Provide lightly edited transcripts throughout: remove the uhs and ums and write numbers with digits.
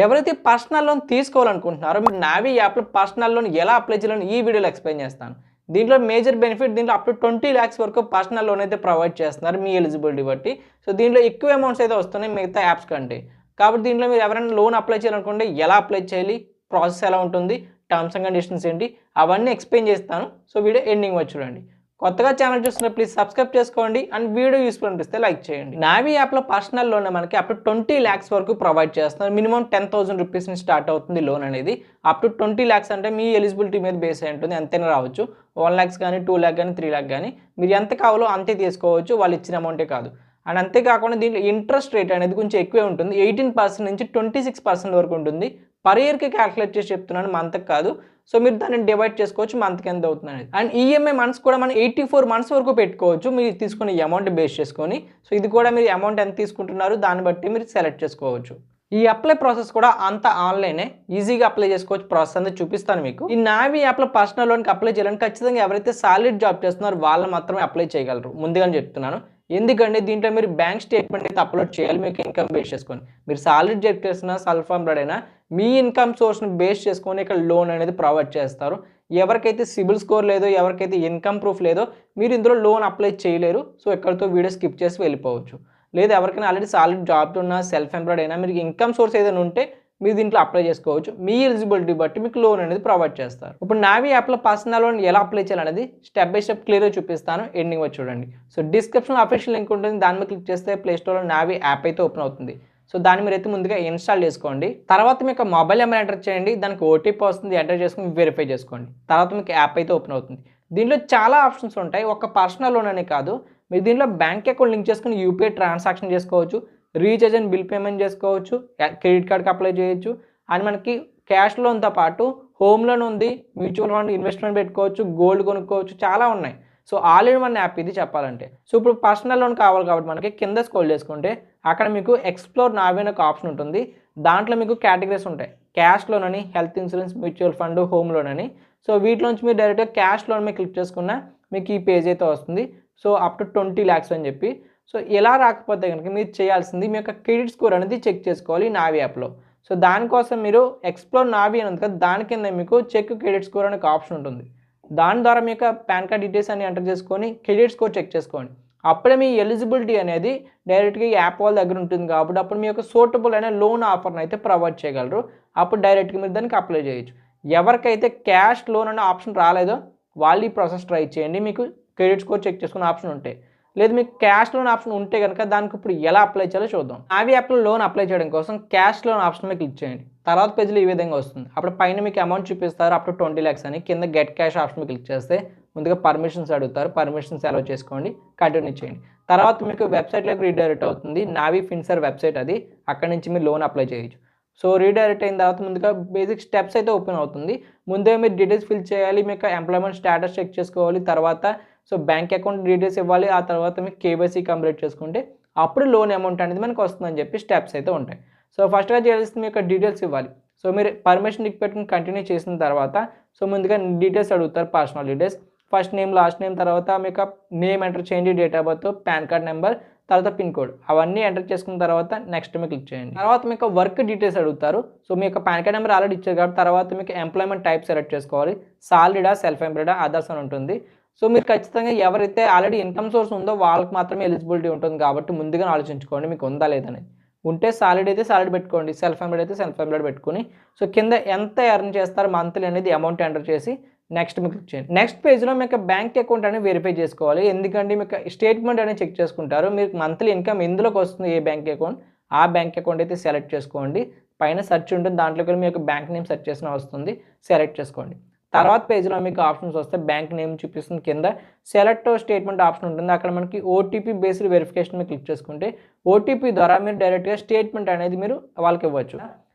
ఎవరైతే personal loan తీసుకోవాలనుకుంటున్నారో మీరు navy యాప్లో పర్సనల్ లోన్ ఎలా అప్లై చేయాలని ఈ వీడియోలో ఎక్స్ప్లెయిన్ చేస్తాను. దీంట్లో మేజర్ బెనిఫిట్ దీంట్లో అప్ టు 20 lakhs వరకు పర్సనల్ లోన్ అయితే ప్రొవైడ్ చేస్తున్నారు మీ ఎలిజిబిలిటీ బట్టి. సో దీంట్లో ఎక్కువ అమౌంట్స్ అయితే వస్తున్నాయి మిగతా యాప్స్ కంటే. కాబట్టి దీంట్లో మీరు ఎవరైనా లోన్ అప్లై చేయాలనుకుంటే ఎలా అప్లై చేయాలి, ప్రాసెస్ ఎలా ఉంటుంది, టర్మ్స్ అండ్ కండిషన్స్ ఏంటి అవన్నీ ఎక్స్ప్లెయిన్ చేస్తాను. సో వీడియో ఎండింగ్ వచ్చి చూడండి. కొత్తగా ఛానల్ చూస్తున్న ప్లీజ్ సబ్స్క్రైబ్ చేసుకోండి అండ్ వీడియో యూస్ఫుల్ అనిపిస్తే లైక్ చేయండి. నావీ యాప్లో పర్సనల్ లోన్ మనకి అప్ టు 20 lakhs వరకు ప్రొవైడ్ చేస్తున్నారు. మినిమం 10,000 రూపీస్ నుంచి స్టార్ట్ అవుతుంది లోన్ అనేది. అప్ టు 20 lakhs అంటే మీ ఎలిజిబిలిటీ మీద బేస్ అయి ఉంటుంది, ఎంతైనా రావచ్చు. 1 lakhs కానీ 2 lakh కానీ 3 lakh కానీ మీరు ఎంత కావాలో అంతే తీసుకోవచ్చు, వాళ్ళు ఇచ్చిన అమౌంటే కాదు. అండ్ అంతేకాకుండా దీంట్లో ఇంట్రెస్ట్ రేట్ అనేది కొంచెం ఎక్కువే ఉంటుంది. 18% నుంచి 26% వరకు ఉంటుంది. పర్ ఇయర్కి క్యాల్కులేట్ చేసి చెప్తున్నాను, మంత్కి కాదు. సో మీరు దాన్ని డివైడ్ చేసుకోవచ్చు మంత్కి ఎంత అవుతుంది అనేది. అండ్ ఈఎంఐ మంత్స్ కూడా మనం 84 months వరకు పెట్టుకోవచ్చు మీరు తీసుకునే అమౌంట్ బేస్ చేసుకొని. సో ఇది కూడా మీరు అమౌంట్ ఎంత తీసుకుంటున్నారు దాన్ని బట్టి మీరు సెలెక్ట్ చేసుకోవచ్చు. ఈ అప్లై ప్రాసెస్ కూడా అంత ఆన్లైనే, ఈజీగా అప్లై చేసుకోవచ్చు. ప్రాసెస్ అనేది చూపిస్తాను మీకు. ఈ నావీ యాప్లో పర్సనల్ లోన్కి అప్లై చేయాలని ఖచ్చితంగా ఎవరైతే సాలరీ జాబ్ చేస్తున్నారో వాళ్ళు మాత్రమే అప్లై చేయగలరు, ముందుగానే చెప్తున్నాను. ఎందుకంటే దీంట్లో మీరు బ్యాంక్ స్టేట్మెంట్ అయితే అప్లోడ్ చేయాలి మీకు ఇన్కమ్ బేస్ చేసుకొని. మీరు సాలరీ జాబ్ చేసినా సెల్ఫ్ ఎంప్లాయిడ్ అయినా మీ ఇన్కమ్ సోర్స్ని బేస్ చేసుకొని ఇక్కడ లోన్ అనేది ప్రొవైడ్ చేస్తారు. ఎవరికైతే సిబిల్ స్కోర్ లేదో, ఎవరికైతే ఇన్కమ్ ప్రూఫ్ లేదో మీరు ఇందులో లోన్ అప్లై చేయలేరు. సో ఎక్కడితో వీడియో స్కిప్ చేసి వెళ్ళిపోవచ్చు. లేదా ఎవరికైనా ఆల్రెడీ సాలరీ జాబ్ ఉన్నా సెల్ఫ్ ఎంప్లాయిడ్ అయినా మీరు ఇన్కమ్ సోర్స్ ఏదైనా ఉంటే మీరు దీంట్లో అప్లై చేసుకోవచ్చు. మీ ఎలిజిబిలిటీ బట్టి మీకు లోన్ అనేది ప్రొవైడ్ చేస్తారు. ఇప్పుడు నావీ యాప్లో పర్సనల్ లోన్ ఎలా అప్లై చేయాలనేది స్టెప్ బై స్టెప్ క్లియర్గా చూపిస్తాను, ఎండింగ్ వచ్చి చూడండి. సో డిస్క్రిప్షన్లో అఫీషియల్ లింక్ ఉంటుంది, దాని మీద క్లిక్ చేస్తే ప్లే స్టోర్లో నావీ యాప్ అయితే ఓపెన్ అవుతుంది. సో దాన్ని మీరు అయితే ముందుగా ఇన్స్టాల్ చేసుకోండి. తర్వాత మీకు మొబైల్ నెంబర్ ఎంటర్ చేయండి, దానికి ఓటీపీ వస్తుంది, ఎంటర్ చేసుకుని వెరిఫై చేసుకోండి. తర్వాత మీకు యాప్ అయితే ఓపెన్ అవుతుంది. దీంట్లో చాలా ఆప్షన్స్ ఉంటాయి, ఒక పర్సనల్ లోన్ అనే కాదు. మీరు దీంట్లో బ్యాంక్ అకౌంట్ లింక్ చేసుకుని యూపీఐ ట్రాన్సాక్షన్ చేసుకోవచ్చు, రీఛార్జ్ అండ్ బిల్ పేమెంట్ చేసుకోవచ్చు, క్రెడిట్ కార్డ్కి అప్లై చేయొచ్చు. అండ్ మనకి క్యాష్ లోన్తో పాటు హోమ్ లోన్ ఉంది, మ్యూచువల్ ఫండ్ ఇన్వెస్ట్మెంట్ పెట్టుకోవచ్చు, గోల్డ్ కొనుక్కోవచ్చు, చాలా ఉన్నాయి. So all in one app ఇది చెప్పాలంటే. సో ఇప్పుడు పర్సనల్ లోన్ కావాలి కాబట్టి మనకి కింద స్క్రోల్ చేసుకుంటే అక్కడ మీకు ఎక్స్ప్లోర్ నావీ అనే ఒక ఆప్షన్ ఉంటుంది. దాంట్లో మీకు కేటగిరీస్ ఉంటాయి, క్యాష్ లోన్ అని, health insurance, mutual fund, home loan అని. సో వీటిలోంచి మీరు డైరెక్ట్గా క్యాష్ లోన్ మీద క్లిక్ చేసుకున్నా మీకు ఈ పేజ్ అయితే వస్తుంది. సో అప్ టు 20 lakhs అని చెప్పి. సో ఎలా రాకపోతే కనుక మీరు చేయాల్సింది మీ యొక్క క్రెడిట్ స్కోర్ అనేది చెక్ చేసుకోవాలి నావీ యాప్లో. సో దానికోసం మీరు ఎక్స్ప్లోర్ నావీ అని ఉంది కదా, దాని కింద మీకు చెక్ క్రెడిట్ స్కోర్ అనే ఒక ఆప్షన్ ఉంటుంది. దాని ద్వారా మీ యొక్క పాన్ కార్డ్ డీటెయిల్స్ అన్ని ఎంటర్ చేసుకొని క్రెడిట్ స్కోర్ చెక్ చేసుకోండి. అప్పుడే మీ ఎలిజిబిలిటీ అనేది డైరెక్ట్గా ఈ యాప్ వాళ్ళ దగ్గర ఉంటుంది కాబట్టి అప్పుడు మీ యొక్క సూటబుల్ అయిన లోన్ ఆఫర్ని అయితే ప్రొవైడ్ చేయగలరు. అప్పుడు డైరెక్ట్గా మీరు దానికి అప్లై చేయొచ్చు. ఎవరికైతే క్యాష్ లోన్ అనే ఆప్షన్ రాలేదో వాళ్ళు ఈ ప్రాసెస్ ట్రై చేయండి, మీకు క్రెడిట్ స్కోర్ చెక్ చేసుకునే ఆప్షన్ ఉంటాయి. లేదు మీకు క్యాష్ లోన్ ఆప్షన్ ఉంటే కనుక దానికి ఇప్పుడు ఎలా అప్లై చేయాలో చూద్దాం. నావీ యాప్లో లోన్ అప్లై చేయడం కోసం క్యాష్ లోన్ ఆప్షన్ మీద క్లిక్ చేయండి. తర్వాత పేజ్లో ఈ విధంగా వస్తుంది. అప్పుడు పైన మీకు అమౌంట్ చూపిస్తారు అప్ టు 20 lakhs అని. కింద గెట్ క్యాష్ ఆప్షన్ మీద క్లిక్ చేస్తే ముందుగా పర్మిషన్స్ అడుగుతారు, పర్మిషన్స్ అలౌ చేసుకోండి, కంటిన్యూ చేయండి. తర్వాత మీకు వెబ్సైట్లోకి రీడైరెక్ట్ అవుతుంది, నావీ ఫిన్సర్ వెబ్సైట్ అది. అక్కడ నుంచి మీరు లోన్ అప్లై చేయొచ్చు. సో రీడైరెక్ట్ అయిన తర్వాత ముందుగా బేసిక్ స్టెప్స్ అయితే ఓపెన్ అవుతుంది. ముందే మీరు డీటెయిల్స్ ఫిల్ చేయాలి, మీకు ఎంప్లాయ్మెంట్ స్టేటస్ చెక్ చేసుకోవాలి, తర్వాత సో బ్యాంక్ అకౌంట్ డీటెయిల్స్ ఇవ్వాలి, ఆ తర్వాత మీకు కేవైసీ కంప్లీట్ చేసుకుంటే అప్పుడు లోన్ అమౌంట్ అనేది మనకు వస్తుందని చెప్పి స్టెప్స్ అయితే ఉంటాయి. సో ఫస్ట్గా చేయాల్సింది మీ యొక్క డీటెయిల్స్ ఇవ్వాలి. సో మీరు పర్మిషన్ టిక్ పెట్టుకుని కంటిన్యూ చేసిన తర్వాత సో ముందుగా డీటెయిల్స్ అడుగుతారు, personal details, first name, last name, తర్వాత మీ యొక్క నేమ్ ఎంటర్ చేయండి, date of birth, pan card number, తర్వాత పిన్ కోడ్ అవన్నీ ఎంటర్ చేసుకున్న తర్వాత నెక్స్ట్ మీకు క్లిక్ చేయండి. తర్వాత మీకు వర్క్ డీటెయిల్స్ అడుగుతారు. సో మీ యొక్క పాన్ కార్డ్ నెంబర్ ఆల్రెడీ ఇచ్చారు కాబట్టి తర్వాత మీకు ఎంప్లాయ్మెంట్ టైప్ సెలెక్ట్ చేసుకోవాలి, సాలరీడా, సెల్ఫ్ ఎంప్లాయిడా, అదర్స్ అని ఉంటుంది. సో మీరు ఖచ్చితంగా ఎవరైతే ఆల్రెడీ ఇన్కమ్ సోర్స్ ఉందో వాళ్ళకి మాత్రమే ఎలిజిబిలిటీ ఉంటుంది కాబట్టి ముందుగా ఆలోచించుకోండి మీకు ఉందా లేదని. ఉంటే సాలరీ అయితే సాలరీ పెట్టుకోండి, సెల్ఫ్ ఎంప్లాయిడ్ అయితే సెల్ఫ్ ఎంప్లాయిడ్ పెట్టుకుని సో కింద ఎంత ఎర్న్ చేస్తారు మంత్లీ అనేది అమౌంట్ ఎంటర్ చేసి నెక్స్ట్ మీకు క్లిక్ చేయండి. నెక్స్ట్ పేజ్లో మీకు బ్యాంక్ అకౌంట్ అనేది వెరిఫై చేసుకోవాలి. ఎందుకంటే మీకు స్టేట్మెంట్ అనేది చెక్ చేసుకుంటారు, మీకు మంత్లీ ఇన్కమ్ ఎందులోకి వస్తుంది, ఏ బ్యాంక్ అకౌంట్, ఆ బ్యాంక్ అకౌంట్ అయితే సెలెక్ట్ చేసుకోండి. పైన సెర్చ్ ఉంటుంది, దాంట్లో కూడా మీ యొక్క బ్యాంక్ నేమ్ సెర్చ్ చేసిన వస్తుంది, సెలెక్ట్ చేసుకోండి. తర్వాత పేజ్లో మీకు ఆప్షన్స్ వస్తే బ్యాంక్ నేమ్ చూపిస్తుంది, కింద సెలెక్ట్ స్టేట్మెంట్ ఆప్షన్ ఉంటుంది. అక్కడ మనకి ఓటీపీ బేస్డ్ వెరిఫికేషన్ మీద క్లిక్ చేసుకుంటే ఓటీపీ ద్వారా మీరు డైరెక్ట్గా స్టేట్మెంట్ అనేది మీరు వాళ్ళకి ఇవ్వచ్చు.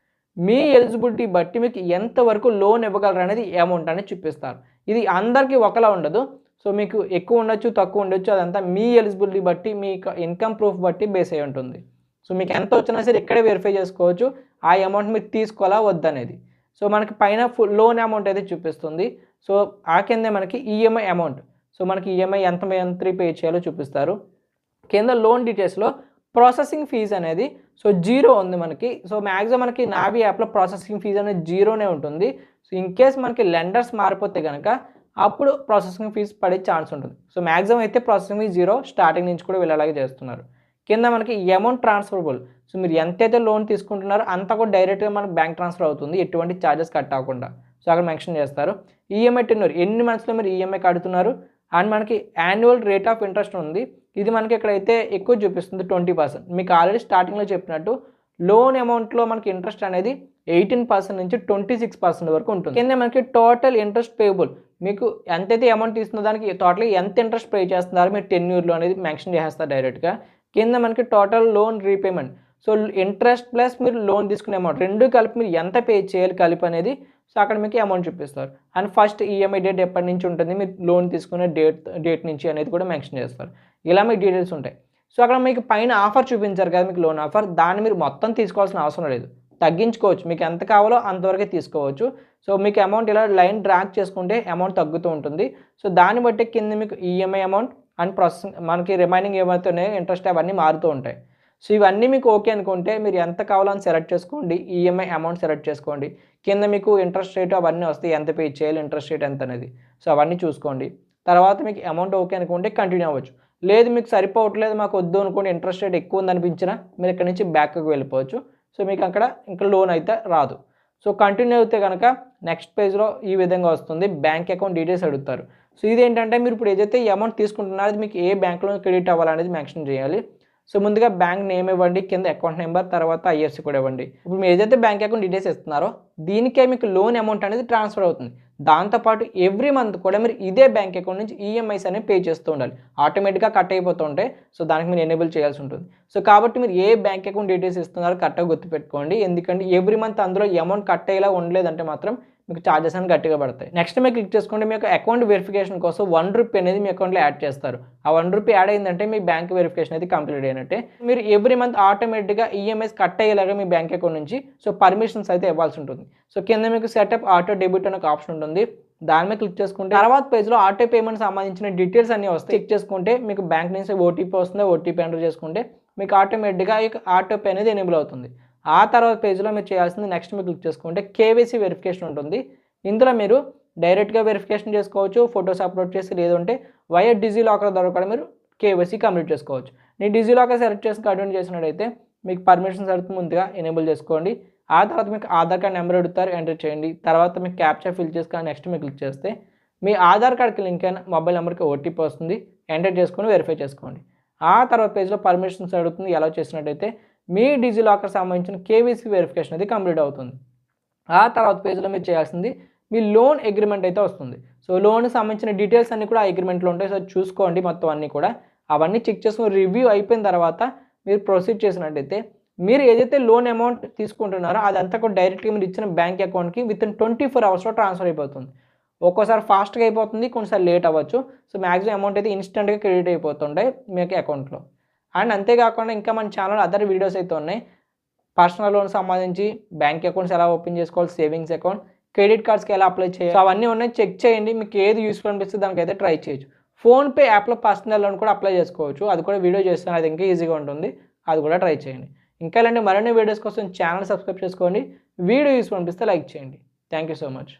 మీ ఎలిజిబిలిటీ బట్టి మీకు ఎంతవరకు లోన్ ఇవ్వగలరు అనేది అమౌంట్ అనేది చూపిస్తారు. ఇది అందరికీ ఒకలా ఉండదు. సో మీకు ఎక్కువ ఉండొచ్చు, తక్కువ ఉండొచ్చు, అదంతా మీ ఎలిజిబిలిటీ బట్టి మీ ఇన్కమ్ ప్రూఫ్ బట్టి బేస్ అయి ఉంటుంది. సో మీకు ఎంత వచ్చినా సరే ఇక్కడే వెరిఫై చేసుకోవచ్చు ఆ అమౌంట్ మీరు తీసుకోవాలా వద్దనేది. సో మనకి పైన ఫుల్ లోన్ అమౌంట్ అయితే చూపిస్తుంది. సో ఆ కింద మనకి ఈఎంఐ అమౌంట్, సో మనకి ఈఎంఐ ఎంత పే చేయాలో చూపిస్తారు. కింద లోన్ డీటెయిల్స్లో ప్రాసెసింగ్ ఫీజ్ అనేది సో జీరో ఉంది మనకి. సో మ్యాక్సిమం మనకి నావీ యాప్లో ప్రాసెసింగ్ ఫీజు అనేది జీరోనే ఉంటుంది. సో ఇన్ కేస్ మనకి లెండర్స్ మారిపోతే కనుక అప్పుడు ప్రాసెసింగ్ ఫీజు పడే ఛాన్స్ ఉంటుంది. సో మ్యాక్సిమం అయితే ప్రాసెసింగ్ ఫీజు జీరో, స్టార్టింగ్ నుంచి కూడా వీళ్ళు అలాగే చేస్తున్నారు. కింద మనకి అమౌంట్ ట్రాన్స్ఫరబుల్. సో మీరు ఎంతైతే లోన్ తీసుకుంటున్నారో అంత కూడా డైరెక్ట్గా మనకు బ్యాంక్ ట్రాన్స్ఫర్ అవుతుంది, ఎటువంటి ఛార్జెస్ కట్ అవ్వకుండా. సో అక్కడ మెన్షన్ చేస్తారు. ఈఎంఐ టెన్యూర్, ఎన్ని మంత్స్లో మీరు ఈఎంఐ కడుతున్నారు, అండ్ మనకి యాన్యువల్ రేట్ ఆఫ్ ఇంట్రెస్ట్ ఉంది. ఇది మనకి ఇక్కడైతే ఎక్కువ చూపిస్తుంది 20%. మీకు ఆల్రెడీ స్టార్టింగ్లో చెప్పినట్టు లోన్ అమౌంట్లో మనకి ఇంట్రెస్ట్ అనేది 18% నుంచి 26% వరకు ఉంటుంది. కింద మనకి టోటల్ ఇంట్రెస్ట్ పేయబుల్, మీకు ఎంతైతే అమౌంట్ తీసుకున్న దానికి టోటల్గా ఎంత ఇంట్రెస్ట్ పే చేస్తున్నారు మీరు టెన్యూర్లో అనేది మెన్షన్ చేస్తారు డైరెక్ట్గా. కింద మనకి total loan repayment, so interest plus మీరు లోన్ తీసుకునే అమౌంట్ రెండు కలిపి మీరు ఎంత పే చేయాలి కలిపి అనేది, సో అక్కడ మీకు అమౌంట్ చూపిస్తారు. అండ్ ఫస్ట్ ఈఎంఐ డేట్ ఎప్పటి నుంచి ఉంటుంది, మీరు లోన్ తీసుకునే డేట్ నుంచి అనేది కూడా మెన్షన్ చేస్తారు. ఇలా మీకు డీటెయిల్స్ ఉంటాయి. సో అక్కడ మీకు పైన ఆఫర్ చూపించారు కదా మీకు లోన్ ఆఫర్, దాన్ని మీరు మొత్తం తీసుకోవాల్సిన అవసరం లేదు, తగ్గించుకోవచ్చు. మీకు ఎంత కావాలో అంతవరకే తీసుకోవచ్చు. సో మీకు అమౌంట్ ఇలా లైన్ డ్రాగ్ చేసుకుంటే అమౌంట్ తగ్గుతూ ఉంటుంది. సో దాన్ని బట్టి కింద మీకు ఈఎంఐ అమౌంట్ అండ్ ప్రాసెసింగ్ మనకి రిమైనింగ్ ఏమైతే ఉన్నాయో ఇంట్రెస్ట్ అవన్నీ మారుతూ ఉంటాయి. సో ఇవన్నీ మీకు ఓకే అనుకుంటే మీరు ఎంత కావాలో అని సెలెక్ట్ చేసుకోండి, ఈఎంఐ అమౌంట్ సెలెక్ట్ చేసుకోండి. కింద మీకు ఇంట్రెస్ట్ రేట్ అవన్నీ వస్తాయి, ఎంత పే చేయాలి, ఇంట్రెస్ట్ రేట్ ఎంత అనేది. సో అవన్నీ చూసుకోండి. తర్వాత మీకు అమౌంట్ ఓకే అనుకుంటే కంటిన్యూ అవ్వచ్చు. లేదు మీకు సరిపోవట్లేదు, మాకు వద్దు అనుకోండి, ఇంట్రెస్ట్ రేట్ ఎక్కువ ఉంది అనిపించినా మీరు ఇక్కడ నుంచి బ్యాక్కి వెళ్ళిపోవచ్చు. సో మీకు అక్కడ ఇంకా లోన్ అయితే రాదు. సో కంటిన్యూ అయితే కనుక నెక్స్ట్ పేజ్లో ఈ విధంగా వస్తుంది, బ్యాంక్ అకౌంట్ డీటెయిల్స్ అడుగుతారు. సో ఇదేంటంటే మీరు ఇప్పుడు ఏదైతే ఈ అమౌంట్ తీసుకుంటున్నారో అది మీకు ఏ బ్యాంక్లో క్రెడిట్ అవ్వాలనేది మెన్షన్ చేయాలి. సో ముందుగా బ్యాంక్ నేమ్ ఇవ్వండి, కింద అకౌంట్ నెంబర్, తర్వాత ఐఎఫ్ఎస్సి కూడా ఇవ్వండి. ఇప్పుడు మీరు ఏదైతే బ్యాంక్ అకౌంట్ డీటెయిల్స్ ఇస్తున్నారో దీనికే మీకు లోన్ అమౌంట్ అనేది ట్రాన్స్ఫర్ అవుతుంది. దాంతోపాటు ఎవ్రీ మంత్ కూడా మీరు ఇదే బ్యాంక్ అకౌంట్ నుంచి ఈఎంఐస్ అనేవి పే చేస్తూ ఉండాలి. ఆటోమేటిక్గా కట్ అయిపోతూ ఉంటాయి. సో దానికి మీరు ఎనేబుల్ చేయాల్సి ఉంటుంది. సో కాబట్టి మీరు ఏ బ్యాంక్ అకౌంట్ డీటెయిల్స్ ఇస్తున్నారో కరెక్ట్గా గుర్తుపెట్టుకోండి. ఎందుకంటే ఎవ్రీ మంత్ అందులో అమౌంట్ కట్ అయ్యేలా ఉండలేదంటే మాత్రం మీకు ఛార్జెస్ అని గట్టిగా పడతాయి. నెక్స్ట్ మీరు క్లిక్ చేసుకుంటే మీ యొక్క అకౌంట్ వెరిఫికేషన్ కోసం ₹1 అనేది మీ అకౌంట్లో యాడ్ చేస్తారు. ఆ ₹1 యాడ్ అయిందంటే మీ బ్యాంక్ వెరిఫికేషన్ అయితే కంప్లీట్ అయినట్టే. మీరు ఎవ్రీ మంత్ ఆటోమేటిక్గా ఈఎంఐస్ కట్ అయ్యేలాగా మీ బ్యాంక్ అకౌంట్ నుంచి సో పర్మిషన్స్ అయితే ఇవ్వాల్సి ఉంటుంది. సో కింద మీకు సెటప్ ఆటో డెబిట్ అనే ఒక ఆప్షన్ ఉంటుంది, దాని మీద క్లిక్ చేసుకుంటే తర్వాత పేజ్లో ఆటో పేమెంట్ సంబంధించిన డీటెయిల్స్ అన్నీ వస్తాయి. చెక్ చేసుకుంటే మీకు బ్యాంక్ నుంచి ఓటీపీ వస్తుందో ఓటీపీ ఎంటర్ చేసుకుంటే మీకు ఆటోమేటిక్గా ఆటో పే అనేది ఎనేబుల్ అవుతుంది. ఆ తర్వాత పేజ్లో మీరు చేయాల్సింది నెక్స్ట్ మీరు క్లిక్ చేసుకుంటే కేవైసీ వెరిఫికేషన్ ఉంటుంది. ఇందులో మీరు డైరెక్ట్గా వెరిఫికేషన్ చేసుకోవచ్చు, ఫొటోస్ అప్లోడ్ చేసి, లేదంటే వయా డిజిలాకర్ ద్వారా కూడా మీరు కేవైసీ కంప్లీట్ చేసుకోవచ్చు. నేను డిజిలాకర్ సెలెక్ట్ చేసి కంటిన్యూ చేసినట్టయితే మీకు పర్మిషన్స్ అడుగుతూ ముందుగా ఎనేబుల్ చేసుకోండి. ఆ తర్వాత మీకు ఆధార్ కార్డ్ నెంబర్ అడుగుతారు, ఎంటర్ చేయండి. తర్వాత మీకు క్యాప్చా ఫిల్ చేసుకొని నెక్స్ట్ మీరు క్లిక్ చేస్తే మీ ఆధార్ కార్డ్కి లింక్ అయిన మొబైల్ నెంబర్కి ఓటీపీ వస్తుంది, ఎంటర్ చేసుకొని వెరిఫై చేసుకోండి. ఆ తర్వాత పేజ్లో పర్మిషన్స్ అడుగుతుంది, ఎలా చేసినట్టయితే మీ డిజిలాకర్ సంబంధించిన కేవైసీ వెరిఫికేషన్ అది కంప్లీట్ అవుతుంది. ఆ తర్వాత పేజ్లో మీరు చేయాల్సింది మీ లోన్ అగ్రిమెంట్ అయితే వస్తుంది. సో లోన్కి సంబంధించిన డీటెయిల్స్ అన్నీ కూడా ఆ అగ్రిమెంట్లో ఉంటాయి. సో చూసుకోండి మొత్తం అన్నీ కూడా. అవన్నీ చెక్ చేసుకుని రివ్యూ అయిపోయిన తర్వాత మీరు ప్రొసీడ్ చేసినట్టయితే మీరు ఏదైతే లోన్ అమౌంట్ తీసుకుంటున్నారో అదంతా కూడా డైరెక్ట్గా మీరు ఇచ్చిన బ్యాంక్ అకౌంట్కి వితిన్ 24 అవర్స్లో ట్రాన్స్ఫర్ అయిపోతుంది. ఒక్కోసారి ఫాస్ట్గా అయిపోతుంది, కొన్నిసార్లు లేట్ అవ్వచ్చు. సో మ్యాక్సిమం అమౌంట్ అయితే ఇన్స్టెంట్గా క్రెడిట్ అయిపోతుంటాయి మీకు అకౌంట్లో. అండ్ అంతేకాకుండా ఇంకా మన ఛానల్ అదర్ వీడియోస్ అయితే ఉన్నాయి. పర్సనల్ లోన్ సంబంధించి బ్యాంక్ అకౌంట్స్ ఎలా ఓపెన్ చేసుకోవాలి, సేవింగ్స్ అకౌంట్, క్రెడిట్ కార్డ్స్కి ఎలా అప్లై చేయాలి, అవన్నీ ఉన్నాయి. చెక్ చేయండి, మీకు ఏది యూస్ఫుల్ అనిపిస్తే దానికైతే ట్రై చేయొచ్చు. ఫోన్పే యాప్లో పర్సనల్ లోన్ కూడా అప్లై చేసుకోవచ్చు. అది కూడా వీడియో చేస్తాను, అది ఇంకా ఈజీగా ఉంటుంది, అది కూడా ట్రై చేయండి. ఇంకా ఇలాంటి మరిన్ని వీడియోస్ కోసం ఛానల్ సబ్స్క్రైబ్ చేసుకోండి. వీడియో యూస్ఫుల్ అనిపిస్తే లైక్ చేయండి. Thank you so much.